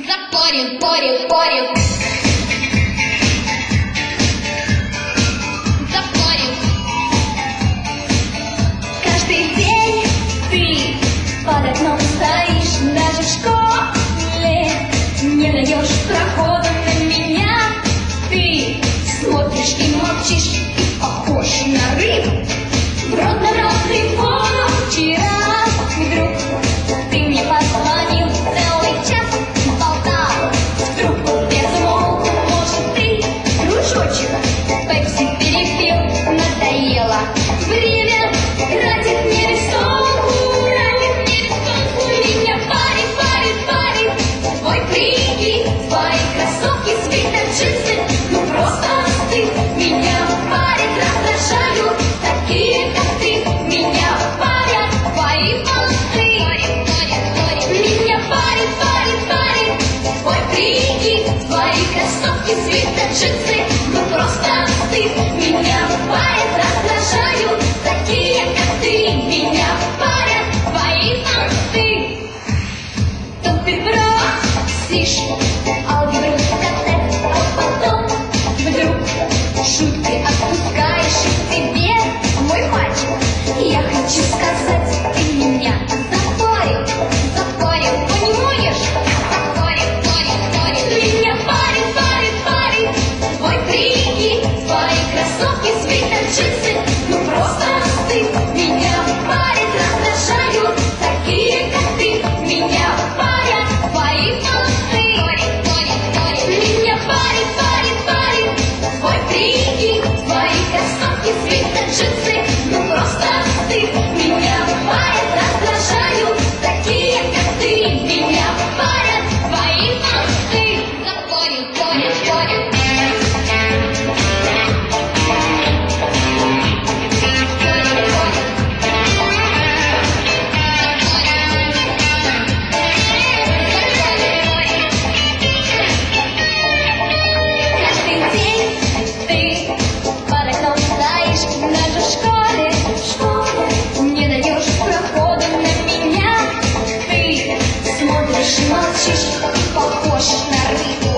Запорил, порил, порил. Запорил. Каждый день ты под окном стоишь, даже в школе не даешь прохода на меня. Ты смотришь и молчишь, и похож на рыбу. В рот набросный воду. Вчера вдруг ты мне позвонил, целый час болтал в трубку без умолку. Может, ты, дружочек, пепси перепил, надоело время, тратит мне рисунку, меня парит, парит, парит. Твой прикид, твои кроссовки, свитер, джинсы, ну просто ты меня парит, раздражают такие, как ты. Меня парят твои посты. Меня парит, парит, парит. Твой прикид, твои кроссовки, свитер, джинсы, ну просто ты. Меня парят, раздражают такие, как ты. Меня парят твои посты. Тут ты бросишь алгебру, а потом вдруг шутки отпускаешь, и тебе, мой мальчик, я хочу сказать, ты меня запорил, запорил, понимаешь? Запорил, порил, порил. Меня парит, парит, парит. Твой прикид, твои кроссовки, свитер, джинсы, ну просто ты. Меня парит, раздражают такие, как ты. Меня парят твои посты. Меня парит, парит, парит. Твой прикид, твои кроссовки, свитер, джинсы, ну просто ты. Меня парят, раздражают такие, как ты. Меня парят твои посты. Запорил, порил, порил. Каждый день ты под окном стоишь, даже в школе не даешь прохода на меня. Ты смотришь и молчишь, похож на рыбу.